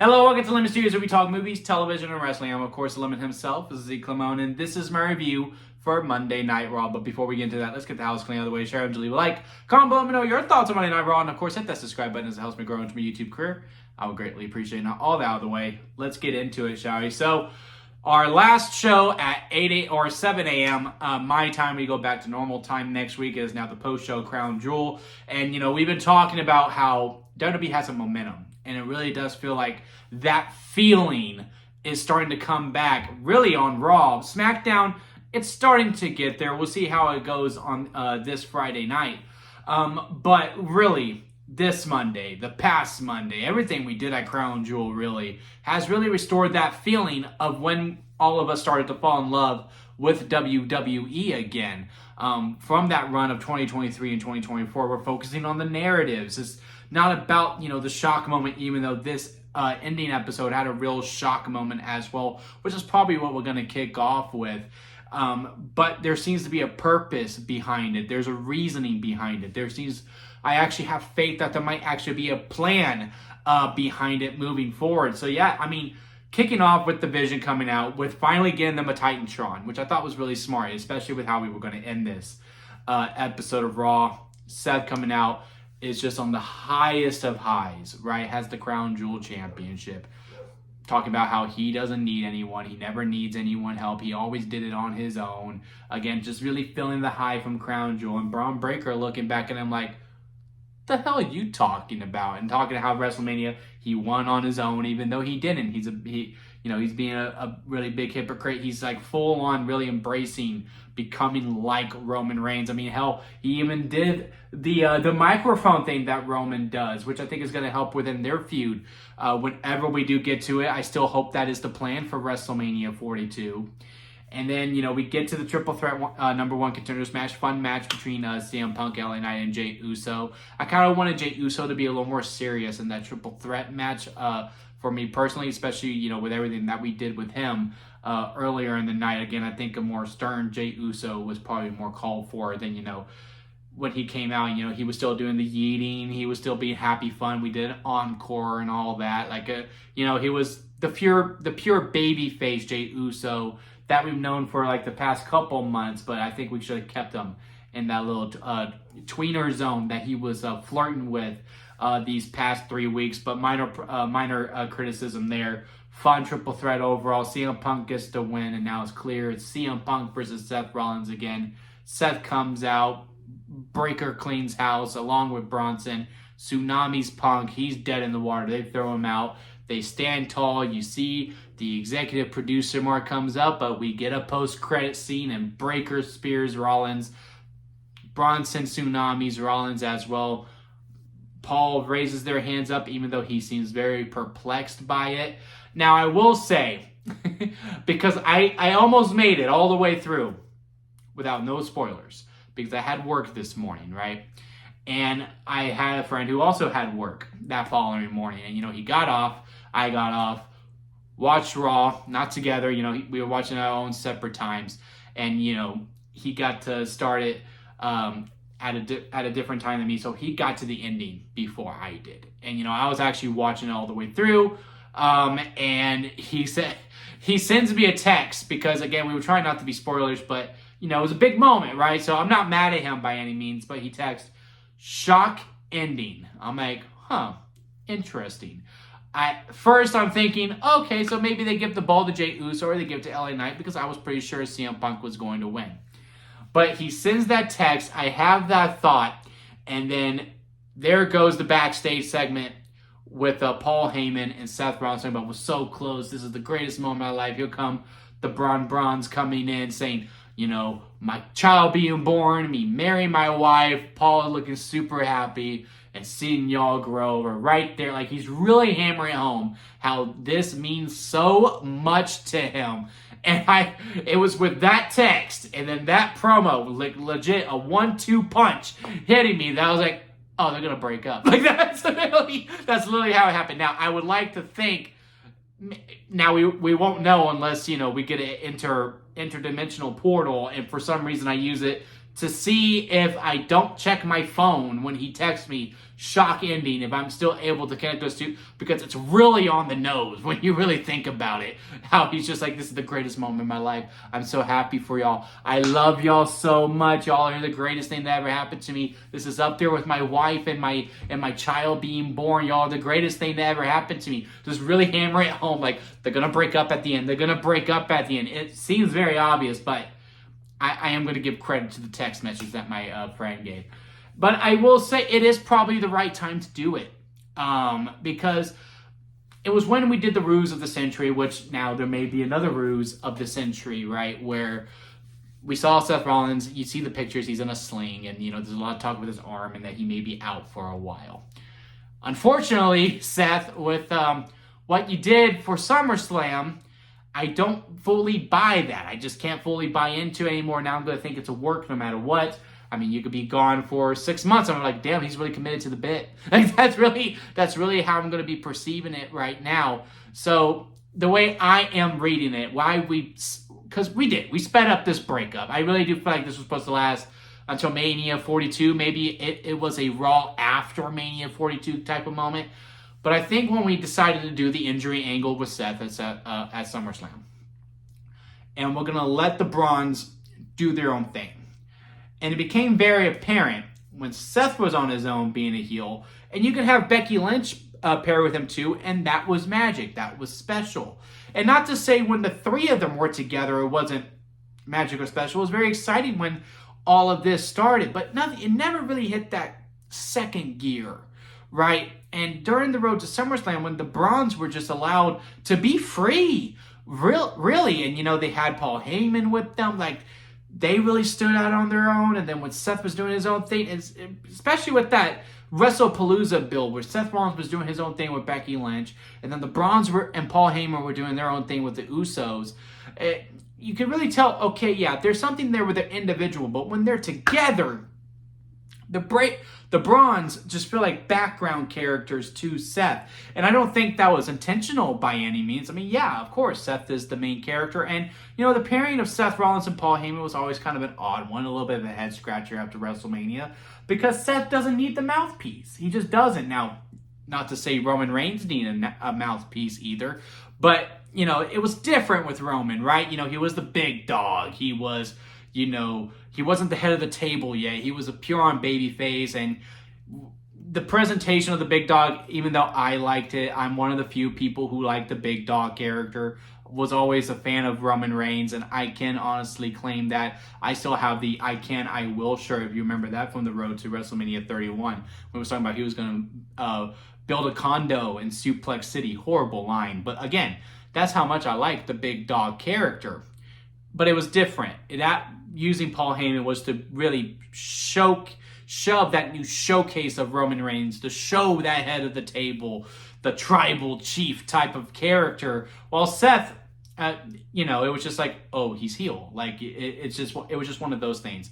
Hello, welcome to Lemon Studios, where we talk movies, television, and wrestling. I'm, of course, Lemon himself. This is Z. Clemone, and this is my review for Monday Night Raw. But before we get into that, let's get the house clean out of the way. Share and leave a like. Comment below, let me know your thoughts on Monday Night Raw, and of course, hit that subscribe button as it helps me grow into my YouTube career. I would greatly appreciate it. Now, all that out of the way, let's get into it, shall we? So, our last show at 7 a.m. My time, we go back to normal time next week, is now the post-show Crown Jewel. And, we've been talking about how WWE has some momentum. And it really does feel like that feeling is starting to come back really on Raw. SmackDown, it's starting to get there. We'll see how it goes on this Friday night. But really, this Monday, the past Monday, everything we did at Crown Jewel really has really restored that feeling of when all of us started to fall in love with WWE again. From that run of 2023 and 2024, we're focusing on the narratives. It's not about, the shock moment, even though this ending episode had a real shock moment as well, which is probably what we're going to kick off with. But there seems to be a purpose behind it. There's a reasoning behind it. I actually have faith that there might actually be a plan behind it moving forward. So yeah, kicking off with the Vision coming out, with finally getting them a Titantron, which I thought was really smart, especially with how we were going to end this episode of Raw. Seth coming out is just on the highest of highs, right? Has the Crown Jewel Championship. Talking about how he doesn't need anyone. He never needs anyone help. He always did it on his own. Again, just really feeling the high from Crown Jewel. And Braun Breaker looking back at him like, the hell are you talking about? And talking about how WrestleMania he won on his own, even though he didn't. He's being a really big hypocrite. He's like full on really embracing becoming like Roman Reigns. Hell, he even did the microphone thing that Roman does, which I think is going to help within their feud. Whenever we do get to it, I still hope that is the plan for WrestleMania 42. And then, we get to the triple threat number one contenders match. Fun match between CM Punk, LA Knight, and Jey Uso. I kind of wanted Jey Uso to be a little more serious in that triple threat match for me personally, especially, with everything that we did with him earlier in the night. Again, I think a more stern Jey Uso was probably more called for than, when he came out. He was still doing the yeeting. He was still being happy fun. We did encore and all that. He was the pure baby face Jey Uso that we've known for the past couple months, but I think we should have kept him in that little tweener zone that he was flirting with these past 3 weeks. But minor criticism there. Fun triple threat overall. CM Punk gets the win, and now it's clear it's CM Punk versus Seth Rollins again. Seth comes out, Breaker cleans house along with Bronson. Tsunami's Punk, he's dead in the water. They throw him out. They stand tall. You see the executive producer mark comes up, but we get a post-credit scene, and Breaker spears Rollins. Bronson tsunamis Rollins as well. Paul raises their hands up, even though he seems very perplexed by it. Now, I will say, because I almost made it all the way through without no spoilers, because I had work this morning, right? And I had a friend who also had work that following morning. And, he got off, I got off, watched Raw, not together. We were watching our own separate times. And, he got to start it at a different time than me. So he got to the ending before I did. And, I was actually watching it all the way through. And he sends me a text because, again, we were trying not to be spoilers, but, it was a big moment, right? So I'm not mad at him by any means, but he texts, shock ending. I'm like, interesting. First, I'm thinking, okay, so maybe they give the ball to Jey Uso or they give it to LA Knight, because I was pretty sure CM Punk was going to win. But he sends that text. I have that thought. And then there goes the backstage segment with Paul Heyman and Seth Rollins talking about, we're so close. This is the greatest moment of my life. Here come the Bronze coming in saying, my child being born, me marrying my wife, Paul looking super happy, and seeing y'all grow. We're right there. He's really hammering home how this means so much to him. And it was with that text and then that promo, legit a 1-2 punch hitting me, that I was like, oh, they're going to break up. That's literally how it happened. Now, I would like to think, now we won't know unless, we get an interdimensional portal, and for some reason I use it to see if I don't check my phone when he texts me, shock ending, if I'm still able to connect those two, because it's really on the nose when you really think about it. How he's just like, this is the greatest moment in my life. I'm so happy for y'all. I love y'all so much. Y'all are the greatest thing that ever happened to me. This is up there with my wife and my child being born. Y'all are the greatest thing that ever happened to me. Just really hammer it home, like they're gonna break up at the end. They're gonna break up at the end. It seems very obvious, but I am going to give credit to the text message that my friend gave. But I will say it is probably the right time to do it. Because it was when we did the ruse of the century, which now there may be another ruse of the century, right? Where we saw Seth Rollins, you see the pictures, he's in a sling, and there's a lot of talk with his arm and that he may be out for a while. Unfortunately, Seth, with what you did for SummerSlam, I don't fully buy that. I just can't fully buy into it anymore. Now I'm going to think it's a work no matter what. I mean, you could be gone for 6 months. I'm like, damn, he's really committed to the bit. Like, that's really how I'm going to be perceiving it right now. So the way I am reading it, because we sped up this breakup. I really do feel like this was supposed to last until Mania 42. Maybe it was a Raw after Mania 42 type of moment. But I think when we decided to do the injury angle with Seth at SummerSlam, and we're going to let the Bronze do their own thing. And it became very apparent when Seth was on his own being a heel, and you could have Becky Lynch pair with him too, and that was magic. That was special. And not to say when the three of them were together, it wasn't magic or special. It was very exciting when all of this started, but it never really hit that second gear, right? And during the road to SummerSlam, when the Bronze were just allowed to be free, really, and they had Paul Heyman with them, like they really stood out on their own. And then when Seth was doing his own thing, especially with that WrestlePalooza build where Seth Rollins was doing his own thing with Becky Lynch, and then the Bronze and Paul Heyman were doing their own thing with the Usos, you can really tell, okay, yeah, there's something there with their individual, but when they're together, the Bronze just feel like background characters to Seth. And I don't think that was intentional by any means. I mean, yeah, of course, Seth is the main character. And, the pairing of Seth Rollins and Paul Heyman was always kind of an odd one, a little bit of a head scratcher after WrestleMania, because Seth doesn't need the mouthpiece. He just doesn't. Now, not to say Roman Reigns needed a mouthpiece either, but, it was different with Roman, right? He was the big dog. He was... he wasn't the head of the table yet. He was a pure-on babyface, and the presentation of the big dog, even though I liked it, I'm one of the few people who liked the big dog character, was always a fan of Roman Reigns, and I can honestly claim that I still have the I Can, I Will shirt, if you remember that from the road to WrestleMania 31, when we was talking about he was going to build a condo in Suplex City. Horrible line. But again, that's how much I like the big dog character. But it was different. Using Paul Heyman was to really shove that new showcase of Roman Reigns, to show that head of the table, the tribal chief type of character. While Seth, it was just like, oh, he's heel. Like it was just one of those things.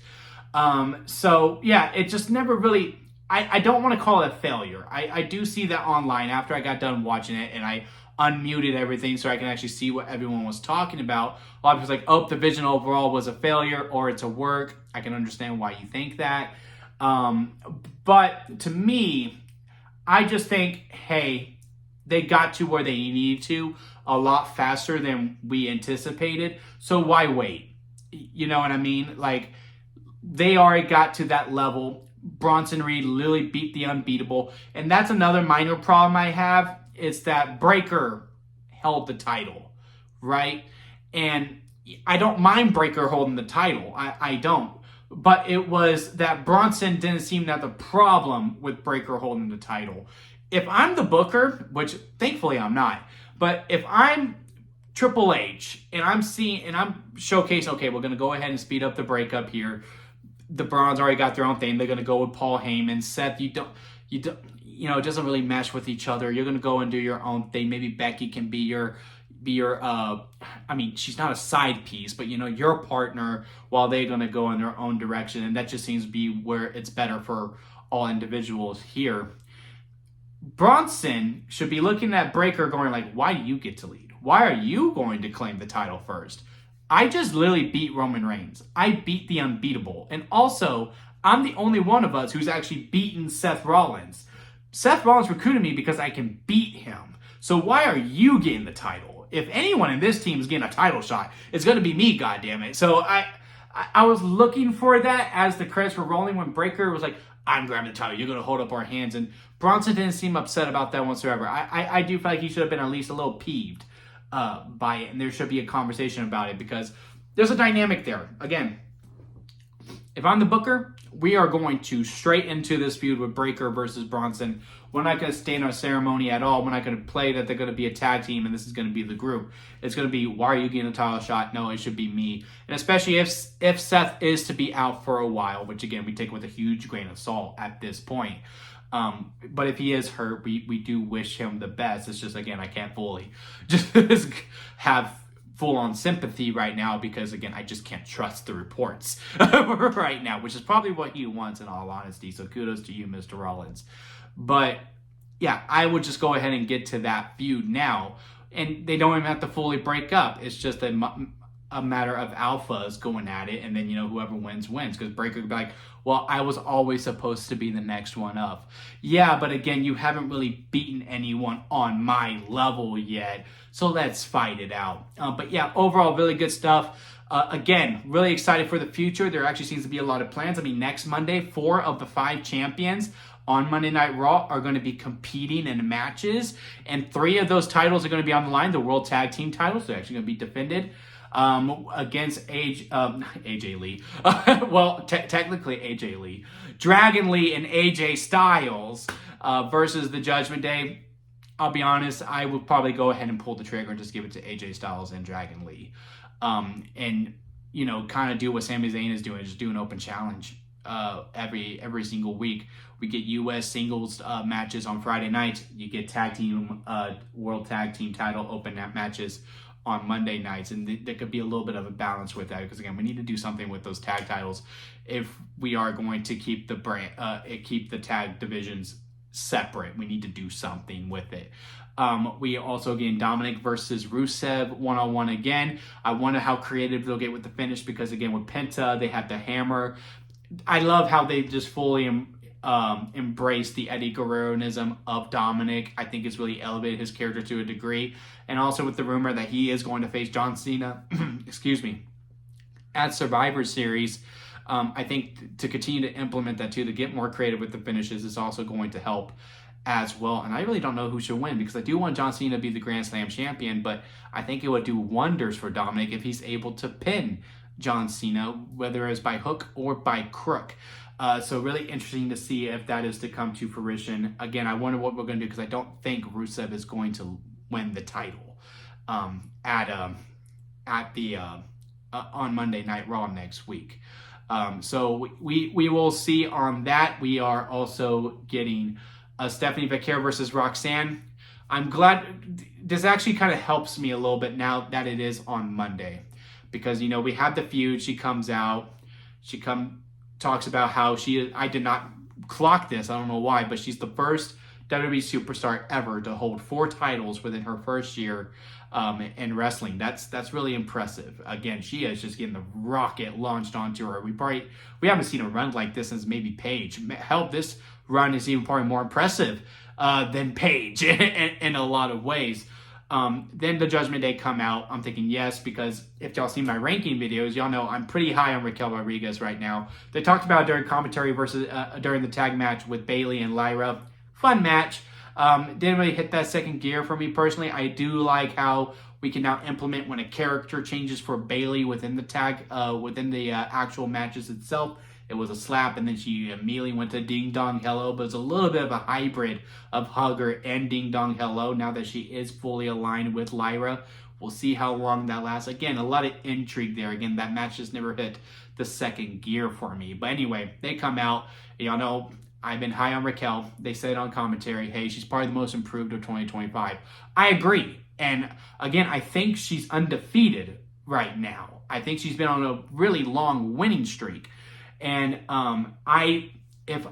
So yeah, it just never really. I don't want to call it a failure. I do see that online after I got done watching it, and I unmuted everything so I can actually see what everyone was talking about. A lot of people's like, oh, the vision overall was a failure or it's a work. I can understand why you think that. But to me, I just think, hey, they got to where they needed to a lot faster than we anticipated. So why wait? You know what I mean? Like, they already got to that level. Bronson Reed literally beat the unbeatable. And that's another minor problem I have. It's that Breaker held the title, right? And I don't mind Breaker holding the title. I don't. But it was that Bronson didn't seem to have the problem with Breaker holding the title. If I'm the booker, which thankfully I'm not, but if I'm Triple H and I'm showcasing, okay, we're going to go ahead and speed up the breakup here. The Bronze already got their own thing. They're going to go with Paul Heyman. Seth, it doesn't really mesh with each other. You're going to go and do your own thing. Maybe Becky can be your she's not a side piece, but your partner, while they're going to go in their own direction. And that just seems to be where it's better for all individuals here. Bronson should be looking at Breaker going like, why do you get to lead? Why are you going to claim the title first? I just literally beat Roman Reigns. I beat the unbeatable. And also, I'm the only one of us who's actually beaten Seth Rollins. Seth Rollins recruited me because I can beat him. So why are you getting the title? If anyone in this team is getting a title shot, it's going to be me, goddammit. So I was looking for that as the credits were rolling when Breakker was like, I'm grabbing the title, you're going to hold up our hands. And Bronson didn't seem upset about that whatsoever. I do feel like he should have been at least a little peeved by it. And there should be a conversation about it because there's a dynamic there. Again, if I'm the booker, we are going to straight into this feud with Breakker versus Bronson. We're not going to stay in our ceremony at all. We're not going to play that they're going to be a tag team and this is going to be the group. It's going to be, why are you getting a title shot? No, it should be me. And especially if Seth is to be out for a while, which again, we take with a huge grain of salt at this point. But if he is hurt, we do wish him the best. It's just, again, I can't fully just have full-on sympathy right now because, again, I just can't trust the reports right now, which is probably what he wants in all honesty. So kudos to you, Mr. Rollins. But, yeah, I would just go ahead and get to that feud now. And they don't even have to fully break up. It's just a matter of alphas going at it, and then, whoever wins, wins. Because Breakker could be like, well, I was always supposed to be the next one up. Yeah, but again, you haven't really beaten anyone on my level yet, so let's fight it out. But yeah, overall, really good stuff. Again, really excited for the future. There actually seems to be a lot of plans. I mean, next Monday, 4 of the 5 champions on Monday Night Raw are going to be competing in matches, and 3 of those titles are going to be on the line. The World Tag Team titles are actually going to be defended against AJ Lee. Well, technically AJ Lee. Dragon Lee and AJ Styles versus the Judgment Day. I'll be honest, I would probably go ahead and pull the trigger and just give it to AJ Styles and Dragon Lee. And, kind of do what Sami Zayn is doing, just do an open challenge every single week. We get U.S. singles matches on Friday nights. You get tag team, World Tag Team title open matches on Monday nights, and there could be a little bit of a balance with that because, again, we need to do something with those tag titles if we are going to keep the tag divisions separate. We need to do something with it. We also getting Dominic versus Rusev one-on-one again. I wonder how creative they'll get with the finish because, again, with Penta, they have the hammer. I love how they just fully embrace the Eddie Guerrero-ism of Dominic. I think it's really elevated his character to a degree. And also with the rumor that he is going to face John Cena, at Survivor Series. I think to continue to implement that too, to get more creative with the finishes is also going to help as well. And I really don't know who should win because I do want John Cena to be the Grand Slam champion, but I think it would do wonders for Dominic if he's able to pin John Cena, whether it's by hook or by crook. So really interesting to see if that is to come to fruition. Again, I wonder what we're going to do because I don't think Rusev is going to win the title on Monday Night Raw next week. So we will see on that. We are also getting Stephanie Becerra versus Roxanne. I'm glad this actually kind of helps me a little bit now that it is on Monday because, we had the feud. She comes out. She talks about how I did not clock this. I don't know why, but she's the first WWE superstar ever to hold 4 titles within her first year in wrestling. That's really impressive. Again, she is just getting the rocket launched onto her. We haven't seen a run like this since maybe Paige. Hell, this run is even probably more impressive than Paige in a lot of ways. Then the Judgment Day come out. I'm thinking yes, because if y'all seen my ranking videos, y'all know I'm pretty high on Raquel Rodriguez right now. They talked about it during commentary during the tag match with Bayley and Lyra. Fun match. Didn't really hit that second gear for me personally. I do like how we can now implement when a character changes for Bayley within the tag, within the actual matches itself. It was a slap, and then she immediately went to Ding Dong Hello, but it's a little bit of a hybrid of Hugger and Ding Dong Hello now that she is fully aligned with Lyra. We'll see how long that lasts. Again, a lot of intrigue there. Again, that match just never hit the second gear for me. But anyway, they come out. Y'all know I've been high on Raquel. They said on commentary, hey, she's probably the most improved of 2025. I agree. And again, I think she's undefeated right now. I think she's been on a really long winning streak. And if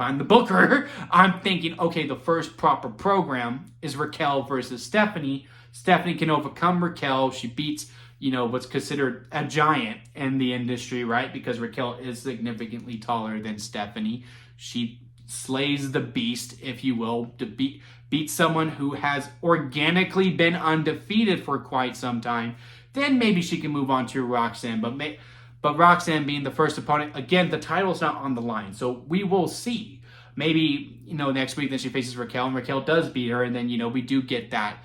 I'm the booker, I'm thinking, okay, the first proper program is Raquel versus Stephanie. Stephanie can overcome Raquel. She beats, what's considered a giant in the industry, right? Because Raquel is significantly taller than Stephanie. She slays the beast, if you will, to beat someone who has organically been undefeated for quite some time. Then maybe she can move on to Roxanne. But Roxanne being the first opponent, again, the title's not on the line. So we will see. Maybe, next week then she faces Raquel and Raquel does beat her. And then, we do get that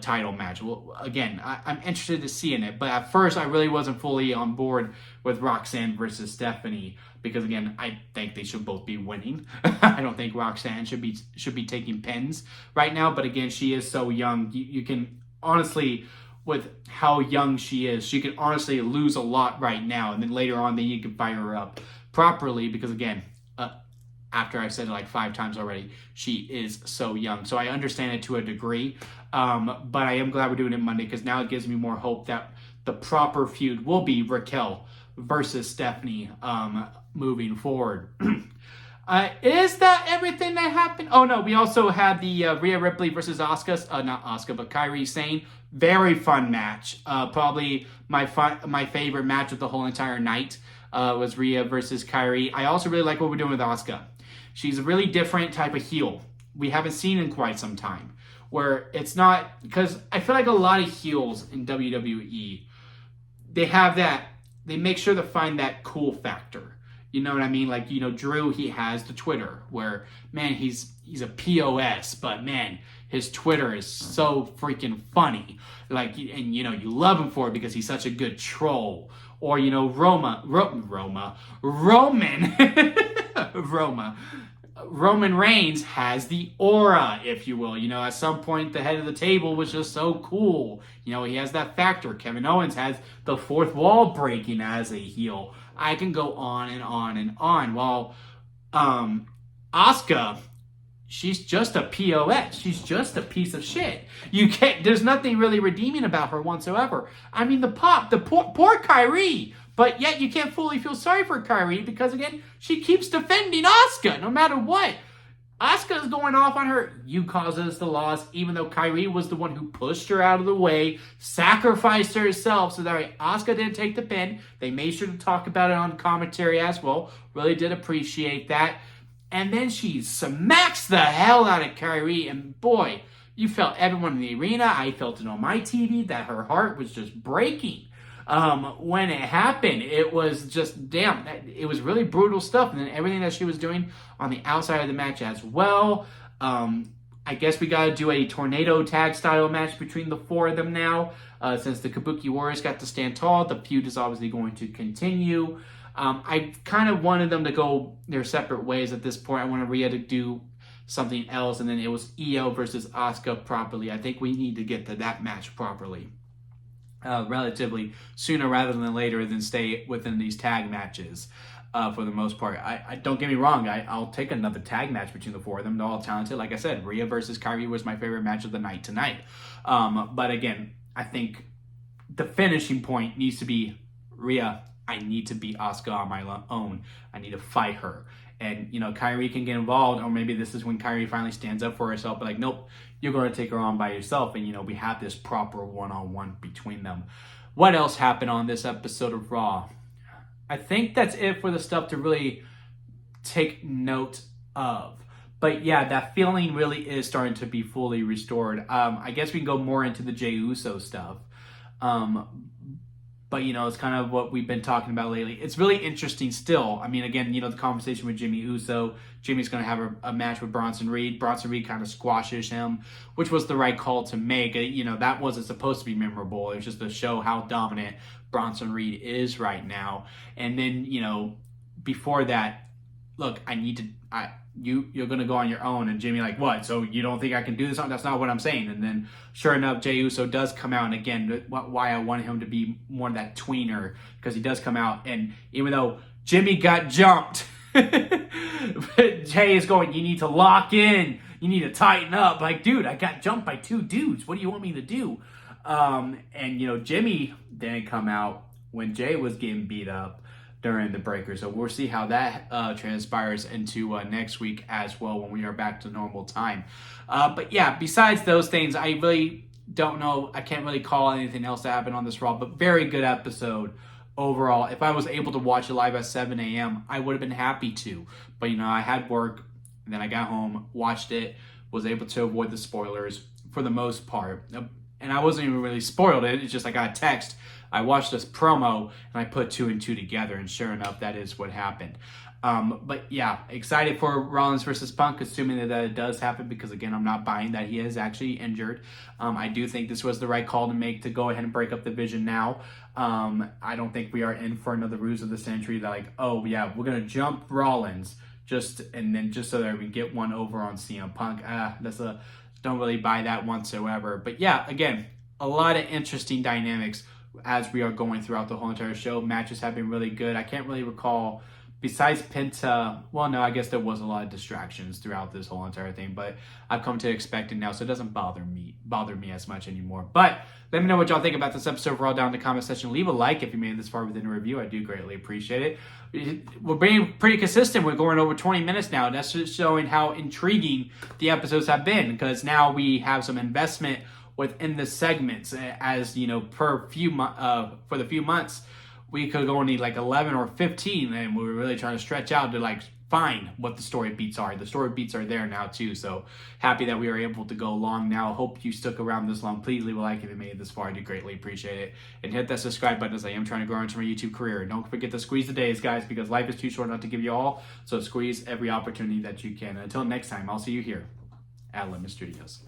title match. Well, again, I'm interested to see in it. But at first, I really wasn't fully on board with Roxanne versus Stephanie. Because, again, I think they should both be winning. I don't think Roxanne should be taking pins right now. But, again, she is so young. You can honestly, with how young she is, she can honestly lose a lot right now. And then later on, then you can fire her up properly. Because, again, after I've said it like 5 times already, she is so young. So I understand it to a degree. But I am glad we're doing it Monday because now it gives me more hope that the proper feud will be Raquel versus Stephanie moving forward. Is that everything that happened? Oh, no. We also had the Rhea Ripley versus Asuka. Not Asuka, but Kairi Sane. Very fun match. Probably my favorite match of the whole entire night was Rhea versus Kairi. I also really like what we're doing with Asuka. She's a really different type of heel we haven't seen in quite some time. Where it's not... Because I feel like a lot of heels in WWE, they have that... They make sure to find that cool factor. You know what I mean? Like, Drew, he has the Twitter where, man, he's a POS, but man, his Twitter is so freaking funny. Like, and you love him for it because he's such a good troll. Or, Roman Reigns has the aura, if you will. At some point, the head of the table was just so cool. He has that factor. Kevin Owens has the fourth wall breaking as a heel. I can go on and on and on. While Asuka, she's just a POS. She's just a piece of shit. There's nothing really redeeming about her whatsoever. I mean, the poor Kairi. But yet you can't fully feel sorry for Kairi because, again, she keeps defending Asuka no matter what. Asuka is going off on her. You caused us the loss, even though Kairi was the one who pushed her out of the way, sacrificed herself so that Asuka didn't take the pin. They made sure to talk about it on commentary as well. Really did appreciate that. And then she smacks the hell out of Kairi. And boy, you felt everyone in the arena. I felt it on my TV that her heart was just breaking. When it happened, it was just, damn, it was really brutal stuff. And then everything that she was doing on the outside of the match as well. I guess we got to do a tornado tag style match between the 4 of them now. Since the Kabuki Warriors got to stand tall, the feud is obviously going to continue. I kind of wanted them to go their separate ways at this point. I wanted Rhea to do something else. And then it was Io versus Asuka properly. I think we need to get to that match properly. Relatively sooner rather than later than stay within these tag matches for the most part. I don't get me wrong, I'll take another tag match between the 4 of them. They're all talented. Like I said, Rhea versus Kairi was my favorite match of the night tonight. But again, I think the finishing point needs to be Rhea, I need to beat Asuka on my own. I need to fight her. And, Kairi can get involved, or maybe this is when Kairi finally stands up for herself, but like, nope, you're going to take her on by yourself. And, we have this proper one-on-one between them. What else happened on this episode of Raw? I think that's it for the stuff to really take note of. But yeah, that feeling really is starting to be fully restored. I guess we can go more into the Jey Uso stuff. But, it's kind of what we've been talking about lately. It's really interesting still. I mean, again, the conversation with Jimmy Uso. Jimmy's going to have a match with Bronson Reed. Bronson Reed kind of squashes him, which was the right call to make. That wasn't supposed to be memorable. It was just to show how dominant Bronson Reed is right now. And then, before that, look, you're going to go on your own. And Jimmy like, what? So you don't think I can do this? That's not what I'm saying. And then sure enough, Jey Uso does come out. And again, why I wanted him to be more of that tweener, because he does come out. And even though Jimmy got jumped, Jey is going, you need to lock in. You need to tighten up. Like, dude, I got jumped by 2 dudes. What do you want me to do? And, Jimmy didn't come out when Jey was getting beat up during the breaker. So we'll see how that transpires into next week as well when we are back to normal time. But yeah, besides those things, I really don't know. I can't really call anything else that happened on this Raw, but very good episode overall. If I was able to watch it live at 7 a.m., I would have been happy to. But, I had work, and then I got home, watched it, was able to avoid the spoilers for the most part. And I wasn't even really spoiled. It's just I got a text. I watched this promo, and I put 2 and 2 together, and sure enough, that is what happened. But yeah, excited for Rollins versus Punk, assuming that it does happen, because again, I'm not buying that he is actually injured. I do think this was the right call to make, to go ahead and break up the division now. I don't think we are in for another ruse of the century that, like, oh yeah, we're gonna jump Rollins just so that we get one over on CM Punk. Don't really buy that whatsoever. But yeah, again, a lot of interesting dynamics as we are going throughout the whole entire show. Matches have been really good. I can't really recall, besides Penta, well, no, I guess there was a lot of distractions throughout this whole entire thing, but I've come to expect it now, so it doesn't bother me as much anymore. But let me know what y'all think about this episode overall down in the comment section. Leave a like if you made it this far within a review. I do greatly appreciate it. We're being pretty consistent. We're going over 20 minutes now. That's just showing how intriguing the episodes have been, because now we have some investment within the segments. As for the few months, we could go only like 11 or 15, and we were really trying to stretch out to find what the story beats are. The story beats are there now too, so happy that we are able to go long now. Hope you stuck around this long. Please leave a like if you made it this far. I do greatly appreciate it. And hit that subscribe button, as I am trying to grow into my YouTube career. Don't forget to squeeze the days, guys, because life is too short not to give you all, so squeeze every opportunity that you can. Until next time, I'll see you here at Lemon Studios.